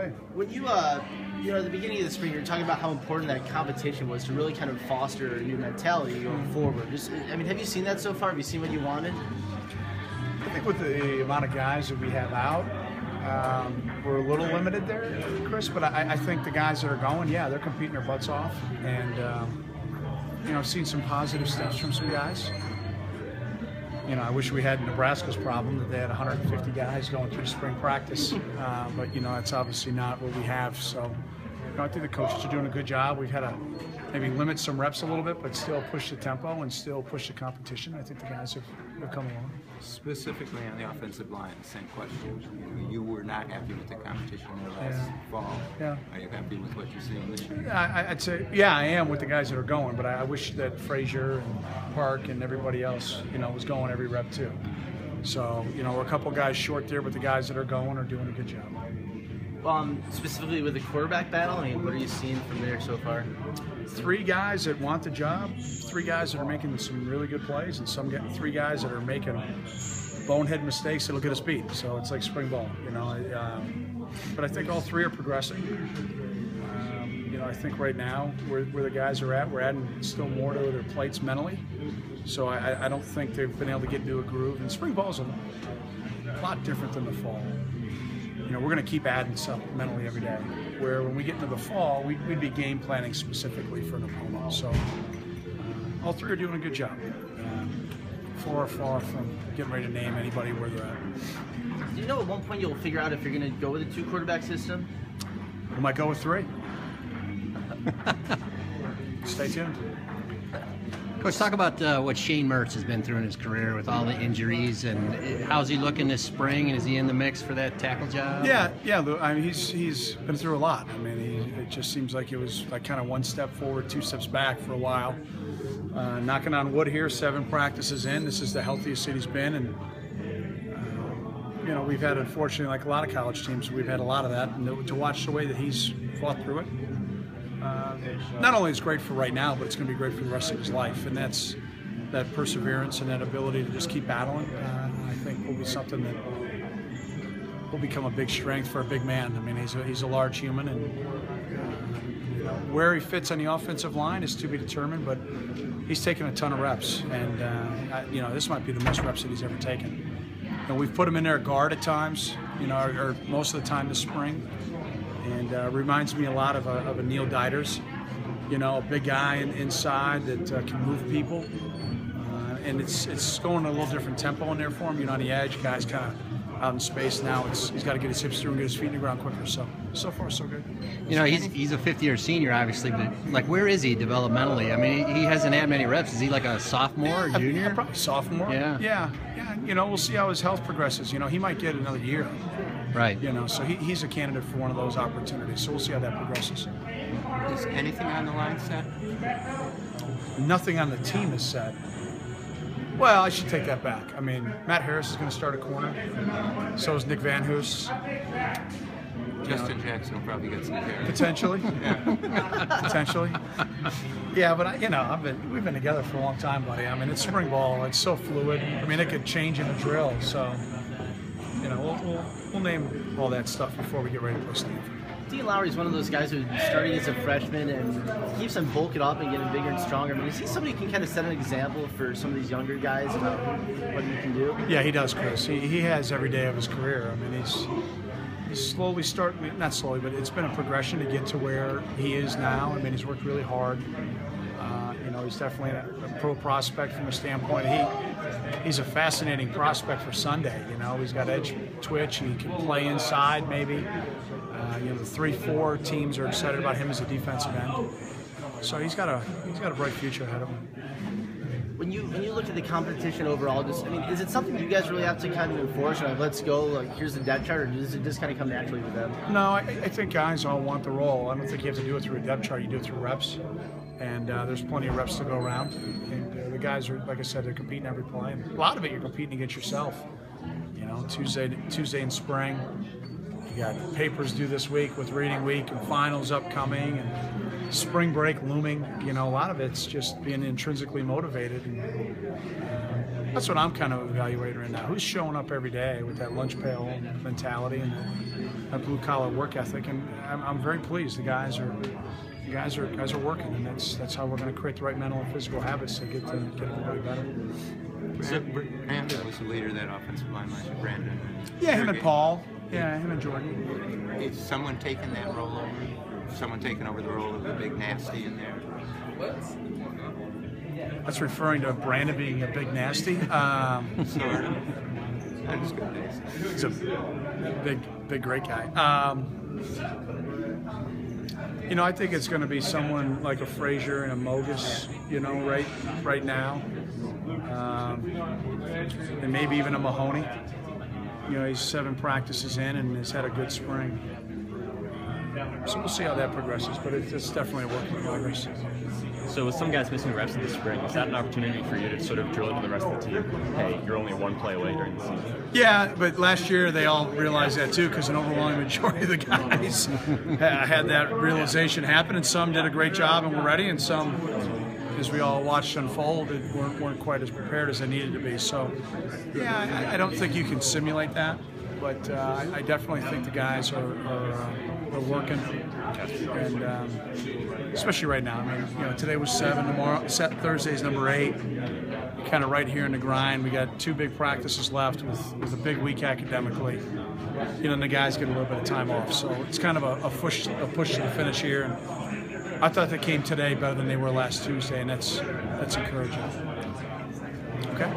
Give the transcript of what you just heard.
away. When you at the beginning of the spring, you were talking about how important that competition was to really kind of foster a new mentality going forward. Have you seen that so far? Have you seen what you wanted? I think with the amount of guys that we have out, we're a little limited there, Chris, but I think the guys that are going, yeah, they're competing their butts off. And, I've seen some positive steps from some guys. I wish we had Nebraska's problem that they had 150 guys going through spring practice, but that's obviously not what we have. So I think the coaches are doing a good job. We've had to maybe limit some reps a little bit, but still push the tempo and still push the competition. I think the guys have come along. Specifically on the offensive line, same question. You were not happy with the competition in the last fall. Yeah. Are you happy with what you're seeing this year? I'd say, yeah, I am with the guys that are going, but I wish that Frazier and Park and everybody else, was going every rep too. So, we're a couple guys short there, but the guys that are going are doing a good job. Specifically with the quarterback battle, what are you seeing from there so far? 3 guys that want the job, 3 guys that are making some really good plays, and 3 guys that are making bonehead mistakes that'll get us beat. So it's like spring ball, But I think all 3 are progressing. I think right now where the guys are at, we're adding still more to their plates mentally. So I don't think they've been able to get into a groove. And spring ball's a lot different than the fall. We're going to keep adding stuff mentally every day. Where when we get into the fall, we'd be game planning specifically for an opponent. So all 3 are doing a good job. 4 are far from getting ready to name anybody where they're at. Do you know at one point you'll figure out if you're going to go with a 2 quarterback system? We might go with 3. Stay tuned. Coach, talk about what Shane Mertz has been through in his career with all the injuries, and how's he looking this spring, and is he in the mix for that tackle job? Yeah. He's been through a lot. It just seems like it was like kind of 1 step forward, 2 steps back for a while. Knocking on wood here, 7 practices in. This is the healthiest that he's been, and we've had, unfortunately, like a lot of college teams, we've had a lot of that. And to watch the way that he's fought through it, not only is it great for right now, but it's going to be great for the rest of his life. And that perseverance and that ability to just keep battling, I think will be something that will become a big strength for a big man. He's a large human, and where he fits on the offensive line is to be determined, but he's taken a ton of reps, and this might be the most reps that he's ever taken. We've put him in there at guard at times, or most of the time this spring, and reminds me a lot of a Neil Diders, a big guy inside that can move people, and it's going a little different tempo in there for him. On the edge, guys kind of out in space now. He's got to get his hips through and get his feet in the ground quicker. So far, so good. He's a 5th-year senior, obviously, but where is he developmentally? He hasn't had many reps. Is he like a sophomore or junior? Probably sophomore. Yeah. We'll see how his health progresses. He might get another year. Right. So he's a candidate for one of those opportunities. So we'll see how that progresses. Is anything on the line set? Nothing on the team is set. Well, I should take that back. Matt Harris is going to start a corner. So is Nick Van Hoos. Justin Jackson will probably get some carries. Potentially. Yeah. Potentially. Yeah, but we've been together for a long time, buddy. It's spring ball. It's so fluid. It could change in a drill. So, we'll name all that stuff before we get ready to play Stanford. Dean Lowry's one of those guys who's starting as a freshman and keeps on bulking up and getting bigger and stronger. Is he somebody who can kind of set an example for some of these younger guys about what he can do? Yeah, he does, Chris. He has every day of his career. He's slowly not slowly, but it's been a progression to get to where he is now. He's worked really hard. He's definitely a pro prospect from a standpoint. He's a fascinating prospect for Sunday. He's got edge twitch. He can play inside maybe. The 3-4 teams are excited about him as a defensive end. So he's got a bright future ahead of him. When you look at the competition overall, is it something you guys really have to kind of enforce? Let's go. Here's the depth chart, or does it just kind of come naturally with them? No, I think guys all want the role. I don't think you have to do it through a depth chart. You do it through reps, and there's plenty of reps to go around. And the guys are, like I said, they're competing every play. And a lot of it, you're competing against yourself. Tuesday in spring. You got papers due this week with reading week and finals upcoming and spring break looming. A lot of it's just being intrinsically motivated. And, that's what I'm kind of evaluating right now. Who's showing up every day with that lunch pail mentality and that blue collar work ethic? And I'm very pleased. The guys are working, and that's how we're going to create the right mental and physical habits to get everybody better. Brandon was the leader of that offensive line last year. Brandon. Yeah, him and Paul. Yeah, him and Jordan. Is someone taking that role over? Someone taking over the role of the big nasty in there? That's referring to Brandon being a big nasty. Sort of. That's good days. He's a big, great guy. You know, I think it's going to be someone like a Frazier and a Mogus, you know, right now. And maybe even a Mahoney. You know, he's 7 practices in and has had a good spring. So we'll see how that progresses, but it's definitely a work in progress. So with some guys missing reps in the spring, is that an opportunity for you to sort of drill into the rest of the team? Hey, you're only one play away during the season. Yeah, but last year they all realized that too, because an overwhelming majority of the guys had that realization happen, and some did a great job and were ready, and some, as we all watched unfold, weren't quite as prepared as they needed to be. So, yeah, I don't think you can simulate that, but I definitely think the guys are working, and especially right now. I mean, you know, today was 7, Thursday's number 8. Kind of right here in the grind. We got 2 big practices left with a big week academically. You know, and the guys get a little bit of time off, so it's kind of a push to the finish here. And I thought they came today better than they were last Tuesday, and that's encouraging.